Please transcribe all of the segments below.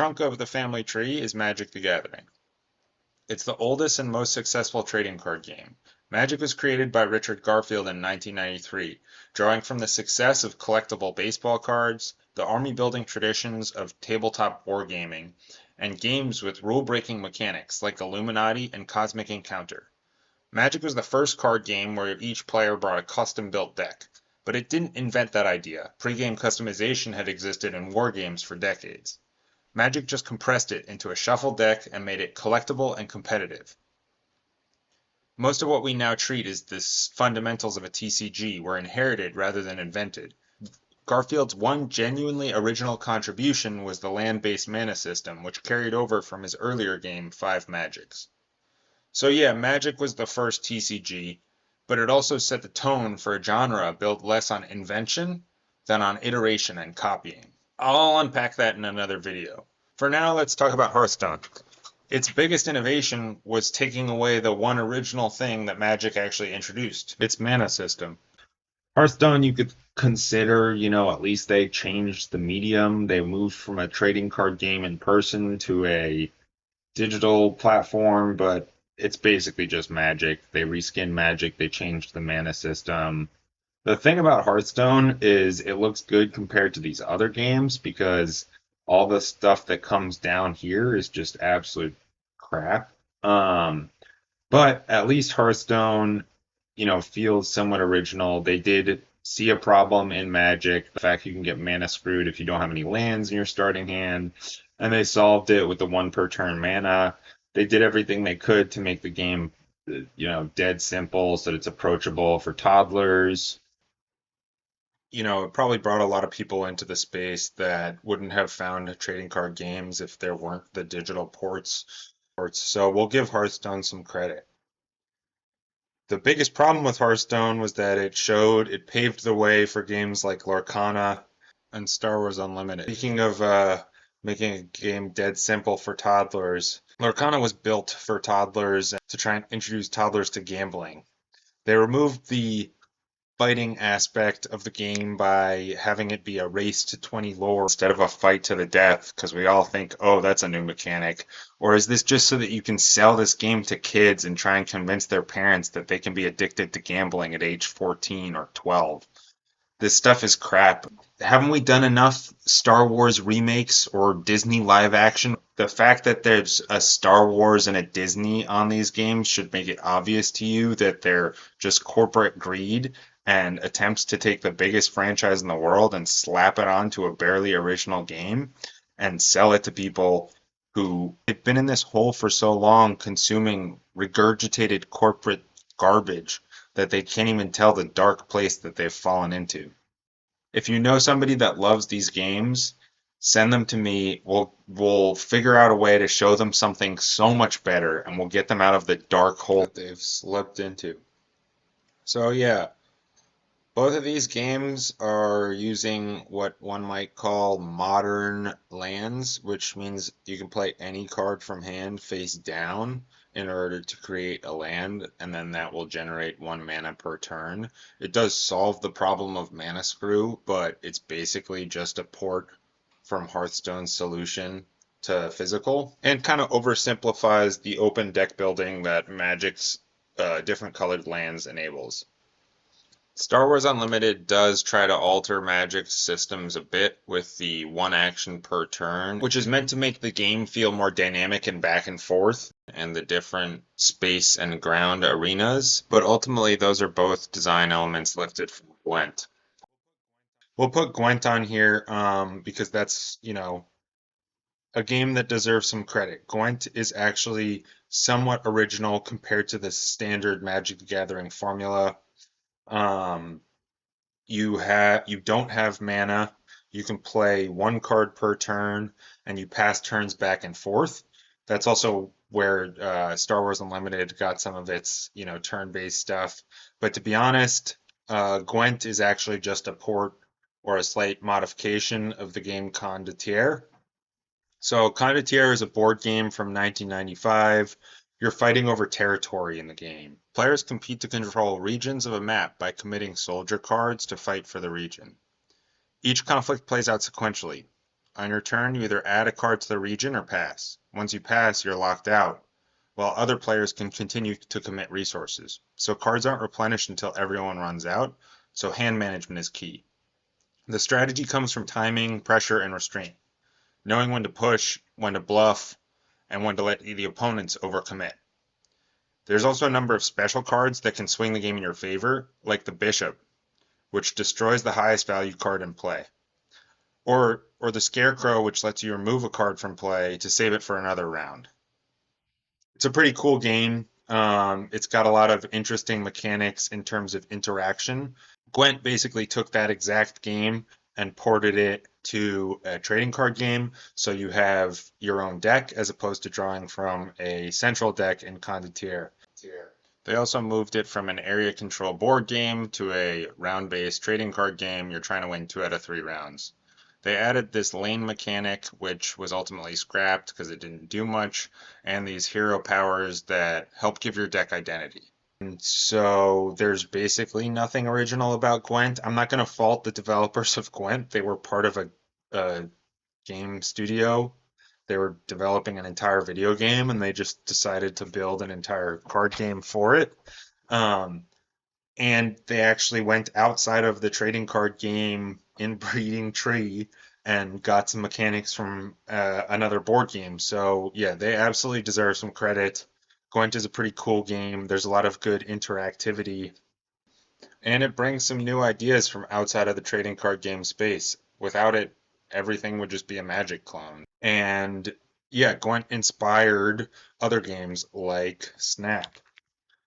Trunk of the family tree is Magic the Gathering. It's the oldest and most successful trading card game. Magic was created by Richard Garfield in 1993, drawing from the success of collectible baseball cards, the army-building traditions of tabletop wargaming, and games with rule-breaking mechanics like Illuminati and Cosmic Encounter. Magic was the first card game where each player brought a custom-built deck, but it didn't invent that idea. Pre-game customization had existed in wargames for decades. Magic just compressed it into a shuffled deck and made it collectible and competitive. Most of what we now treat as the fundamentals of a TCG were inherited rather than invented. Garfield's one genuinely original contribution was the land-based mana system, which carried over from his earlier game, Five Magics. So yeah, Magic was the first TCG, but it also set the tone for a genre built less on invention than on iteration and copying. I'll unpack that in another video. For now, let's talk about Hearthstone. Its biggest innovation was taking away the one original thing that Magic actually introduced, its mana system. Hearthstone, you could consider, at least they changed the medium. They moved from a trading card game in person to a digital platform, but it's basically just Magic. They reskinned Magic, they changed the mana system. The thing about Hearthstone is it looks good compared to these other games because all the stuff that comes down here is just absolute crap. But at least Hearthstone, feels somewhat original. They did see a problem in Magic, the fact you can get mana screwed if you don't have any lands in your starting hand, and they solved it with the one per turn mana. They did everything they could to make the game, dead simple so that it's approachable for toddlers. It probably brought a lot of people into the space that wouldn't have found trading card games if there weren't the digital ports. So we'll give Hearthstone some credit. The biggest problem with Hearthstone was that it paved the way for games like Lorcana and Star Wars Unlimited. Speaking of making a game dead simple for toddlers, Lorcana was built for toddlers to try and introduce toddlers to gambling. They removed the fighting aspect of the game by having it be a race to 20 lore instead of a fight to the death, because we all think, oh, that's a new mechanic. Or is this just so that you can sell this game to kids and try and convince their parents that they can be addicted to gambling at age 14 or 12? This stuff is crap. Haven't we done enough Star Wars remakes or Disney live action? The fact that there's a Star Wars and a Disney on these games should make it obvious to you that they're just corporate greed and attempts to take the biggest franchise in the world and slap it onto a barely original game and sell it to people who have been in this hole for so long consuming regurgitated corporate garbage that they can't even tell the dark place that they've fallen into. If you know somebody that loves these games, send them to me. We'll figure out a way to show them something so much better, and we'll get them out of the dark hole that they've slipped into. So yeah, both of these games are using what one might call modern lands, which means you can play any card from hand face down in order to create a land, and then that will generate one mana per turn. It does solve the problem of mana screw, but it's basically just a port from Hearthstone's solution to physical, and kind of oversimplifies the open deck building that Magic's different colored lands enables. Star Wars Unlimited does try to alter Magic's systems a bit with the one action per turn, which is meant to make the game feel more dynamic and back and forth, and the different space and ground arenas, but ultimately those are both design elements lifted from Gwent. We'll put Gwent on here because that's, a game that deserves some credit. Gwent is actually somewhat original compared to the standard Magic the Gathering formula. You don't have mana. You can play one card per turn, and you pass turns back and forth. That's also where Star Wars Unlimited got some of its, turn-based stuff. But to be honest, Gwent is actually just a port or a slight modification of the game Condottiere. So Condottiere is a board game from 1995. You're fighting over territory in the game. Players compete to control regions of a map by committing soldier cards to fight for the region. Each conflict plays out sequentially. On your turn, you either add a card to the region or pass. Once you pass, you're locked out, while other players can continue to commit resources. So cards aren't replenished until everyone runs out, so hand management is key. The strategy comes from timing, pressure, and restraint, knowing when to push, when to bluff, and when to let the opponents overcommit. There's also a number of special cards that can swing the game in your favor, like the Bishop, which destroys the highest value card in play, or the Scarecrow, which lets you remove a card from play to save it for another round. It's a pretty cool game. It's got a lot of interesting mechanics in terms of interaction. Gwent basically took that exact game and ported it to a trading card game, so you have your own deck as opposed to drawing from a central deck in Condottiere. They also moved it from an area control board game to a round-based trading card game. You're trying to win 2 out of 3 rounds. They added this lane mechanic, which was ultimately scrapped because it didn't do much, and these hero powers that help give your deck identity. And so there's basically nothing original about Gwent. I'm not going to fault the developers of Gwent. They were part of a game studio. They were developing an entire video game, and they just decided to build an entire card game for it. Um, and they actually went outside of the trading card game inbreeding tree and got some mechanics from another board game. So yeah, they absolutely deserve some credit. Gwent is a pretty cool game. There's a lot of good interactivity, and it brings some new ideas from outside of the trading card game space. Without it, everything would just be a Magic clone. And yeah, Gwent inspired other games like Snap.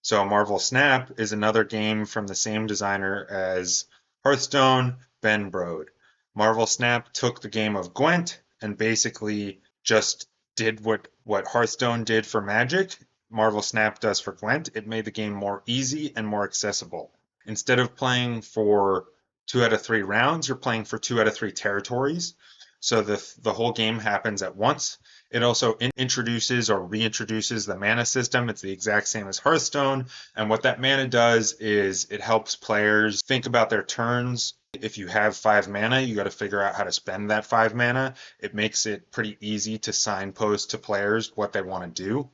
So Marvel Snap is another game from the same designer as Hearthstone, Ben Brode. Marvel Snap took the game of Gwent and basically just did what Hearthstone did for Magic, Marvel Snap does for Gwent. It made the game more easy and more accessible. Instead of playing for 2 out of 3 rounds, you're playing for 2 out of 3 territories. So the whole game happens at once. It also introduces or reintroduces the mana system. It's the exact same as Hearthstone. And what that mana does is it helps players think about their turns. If you have 5 mana, you got to figure out how to spend that 5 mana. It makes it pretty easy to signpost to players what they want to do.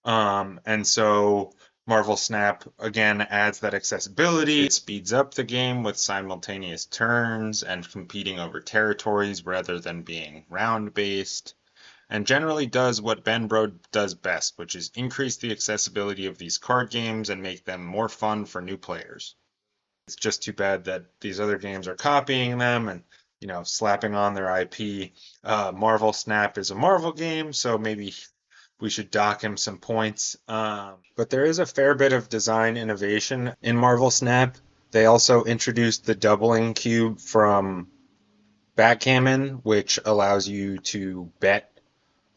And so Marvel Snap again adds that accessibility. It speeds up the game with simultaneous turns and competing over territories rather than being round based, and generally does what Ben Brode does best, which is increase the accessibility of these card games and make them more fun for new players. It's just too bad that these other games are copying them and slapping on their IP. Marvel Snap is a Marvel game, so maybe we should dock him some points. But there is a fair bit of design innovation in Marvel Snap. They also introduced the doubling cube from Backgammon, which allows you to bet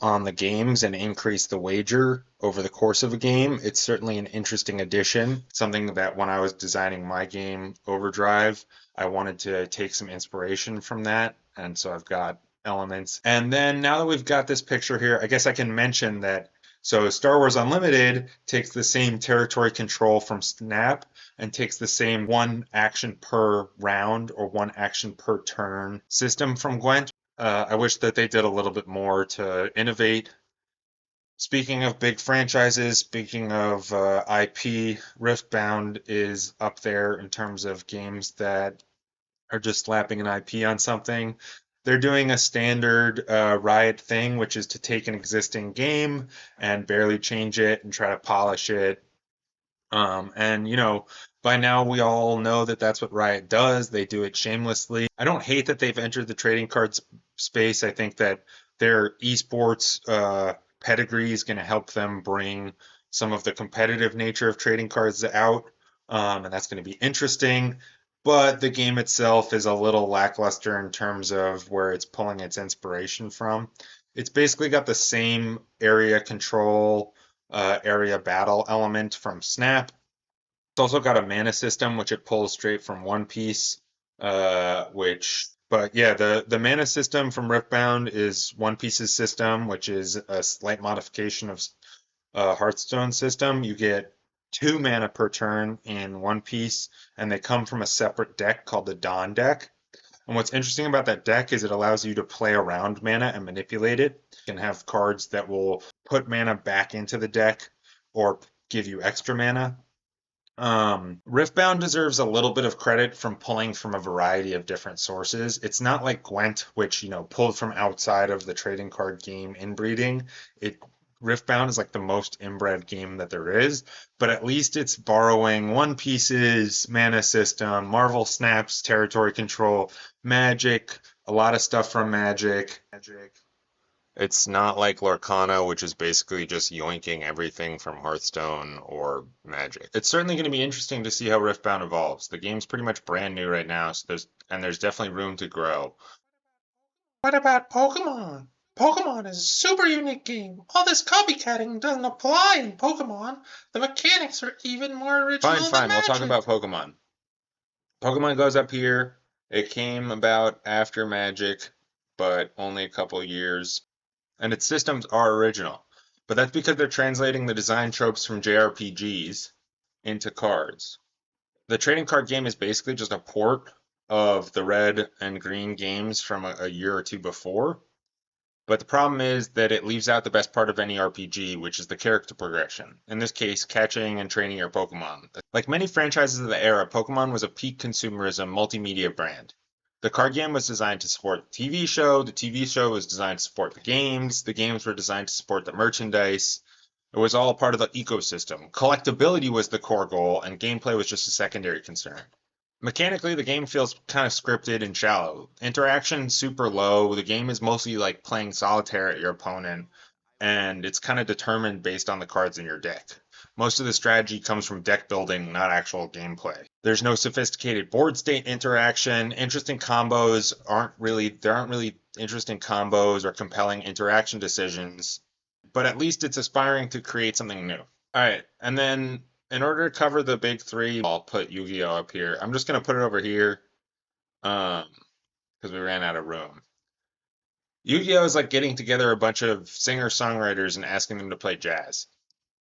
on the games and increase the wager over the course of a game. It's certainly an interesting addition, something that when I was designing my game, Overdrive, I wanted to take some inspiration from that, and so I've got elements. And then now that we've got this picture here, I guess I can mention that so Star Wars Unlimited takes the same territory control from Snap and takes the same 1 action per round or 1 action per turn system from Gwent. I wish that they did a little bit more to innovate. Speaking of big franchises, speaking of IP, Riftbound is up there in terms of games that are just slapping an IP on something. They're doing a standard Riot thing, which is to take an existing game and barely change it and try to polish it. And by now we all know that that's what Riot does. They do it shamelessly. I don't hate that they've entered the trading cards space. I think that their esports pedigree is going to help them bring some of the competitive nature of trading cards out, and that's going to be interesting. But the game itself is a little lackluster in terms of where it's pulling its inspiration from. It's basically got the same area control, area battle element from Snap. It's also got a mana system, which it pulls straight from One Piece, but yeah, the mana system from Riftbound is One Piece's system, which is a slight modification of Hearthstone system. You get 2 mana per turn in One Piece, and they come from a separate deck called the Dawn deck. And what's interesting about that deck is it allows you to play around mana and manipulate it. You can have cards that will put mana back into the deck or give you extra mana. Riftbound deserves a little bit of credit from pulling from a variety of different sources. It's not like Gwent, which, pulled from outside of the trading card game inbreeding. It Riftbound is like the most inbred game that there is, but at least it's borrowing One Piece's mana system, Marvel Snap's territory control, Magic, a lot of stuff from Magic. It's not like Lorcana, which is basically just yoinking everything from Hearthstone or Magic. It's certainly going to be interesting to see how Riftbound evolves. The game's pretty much brand new right now, so there's definitely room to grow. What about Pokemon? Pokemon is a super unique game. All this copycatting doesn't apply in Pokemon. The mechanics are even more original than Magic. We'll talk about Pokemon. Pokemon goes up here. It came about after Magic, but only a couple years. And its systems are original. But that's because they're translating the design tropes from JRPGs into cards. The trading card game is basically just a port of the red and green games from a year or two before. But the problem is that it leaves out the best part of any RPG, which is the character progression. In this case, catching and training your Pokemon. Like many franchises of the era, Pokemon was a peak consumerism multimedia brand. The card game was designed to support the TV show. The TV show was designed to support the games. The games were designed to support the merchandise. It was all part of the ecosystem. Collectability was the core goal, and gameplay was just a secondary concern. Mechanically, the game feels kind of scripted and shallow. Interaction super low. The game is mostly like playing solitaire at your opponent, and it's kind of determined based on the cards in your deck. Most of the strategy comes from deck building, not actual gameplay. There's no sophisticated board state interaction. There aren't really interesting combos or compelling interaction decisions, but at least it's aspiring to create something new. All right, and then in order to cover the big three, I'll put Yu-Gi-Oh up here. I'm just gonna put it over here, because we ran out of room. Yu-Gi-Oh is like getting together a bunch of singer-songwriters and asking them to play jazz.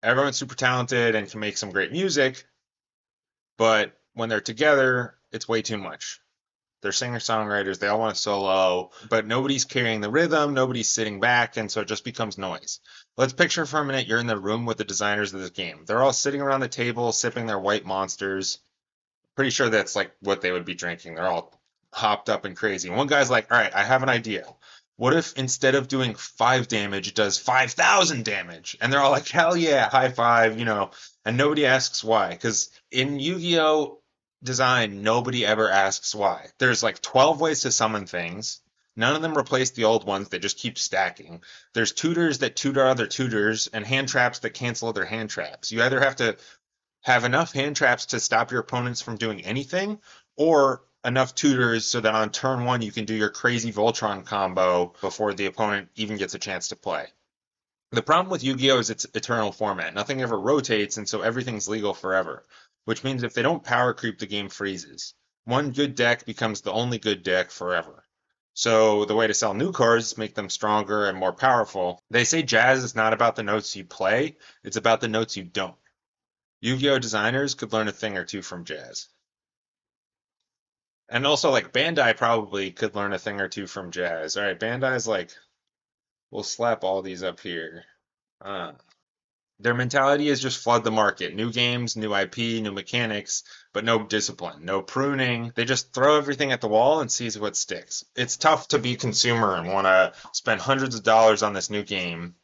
Everyone's super talented and can make some great music, but when they're together, it's way too much. They're singer-songwriters, they all want to solo, but nobody's carrying the rhythm, nobody's sitting back, and so it just becomes noise. Let's picture for a minute you're in the room with the designers of this game. They're all sitting around the table, sipping their white monsters. Pretty sure that's like what they would be drinking. They're all hopped up and crazy. One guy's like, all right, I have an idea. What if instead of doing 5 damage, it does 5,000 damage? And they're all like, hell yeah, high five, and nobody asks why. Because in Yu-Gi-Oh! Design, nobody ever asks why. There's like 12 ways to summon things. None of them replace the old ones, they just keep stacking. There's tutors that tutor other tutors, and hand traps that cancel other hand traps. You either have to have enough hand traps to stop your opponents from doing anything, or enough tutors so that on turn 1 you can do your crazy Voltron combo before the opponent even gets a chance to play. The problem with Yu-Gi-Oh! Is its eternal format. Nothing ever rotates, and so everything's legal forever. Which means if they don't power creep, the game freezes. One good deck becomes the only good deck forever. So the way to sell new cards is make them stronger and more powerful. They say jazz is not about the notes you play, it's about the notes you don't. Yu-Gi-Oh! Designers could learn a thing or two from jazz. And also, like, Bandai probably could learn a thing or two from jazz. All right, Bandai's like, we'll slap all these up here. Their mentality is just flood the market. New games, new IP, new mechanics, but no discipline, no pruning. They just throw everything at the wall and sees what sticks. It's tough to be a consumer and want to spend hundreds of dollars on this new game.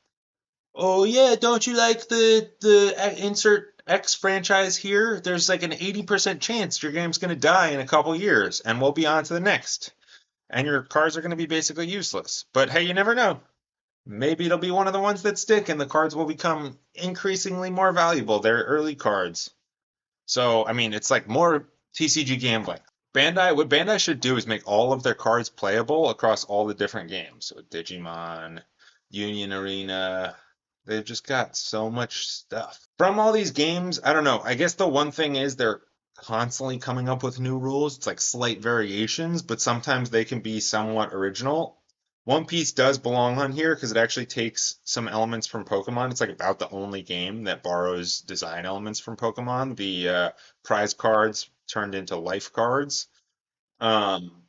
Oh yeah, don't you like the insert X franchise here? There's like an 80% chance your game's going to die in a couple years, and we'll be on to the next. And your cards are going to be basically useless. But hey, you never know. Maybe it'll be one of the ones that stick, and the cards will become increasingly more valuable. They're early cards. So, I mean, it's like more TCG gambling. What Bandai should do is make all of their cards playable across all the different games. So Digimon, Union Arena, they've just got so much stuff. From all these games, I don't know. I guess the one thing is they're constantly coming up with new rules. It's like slight variations, but sometimes they can be somewhat original. One Piece does belong on here because it actually takes some elements from Pokemon. It's like about the only game that borrows design elements from Pokemon. The prize cards turned into life cards. Um,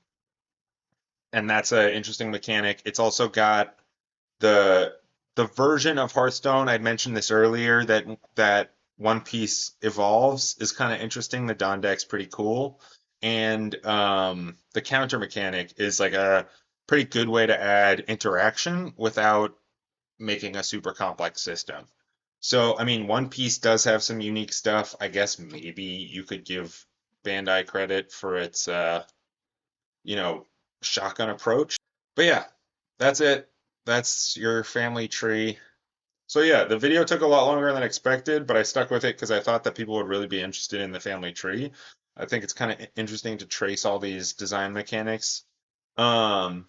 and that's an interesting mechanic. It's also got the the version of Hearthstone I'd mentioned this earlier that one piece evolves is kind of interesting. The Dawn deck's pretty cool, and the counter mechanic is like a pretty good way to add interaction without making a super complex system. So, I mean, One Piece does have some unique stuff. I guess maybe you could give Bandai credit for its you know, shotgun approach. But yeah, that's it. That's your family tree. So yeah, the video took a lot longer than expected, but I stuck with it because I thought that people would really be interested in the family tree. I think it's kind of interesting to trace all these design mechanics. Um,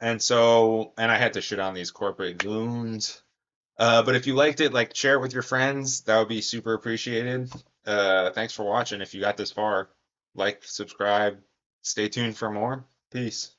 and I had to shit on these corporate goons. But if you liked it, like share it with your friends. That would be super appreciated. Thanks for watching. If you got this far, like, subscribe, stay tuned for more. Peace.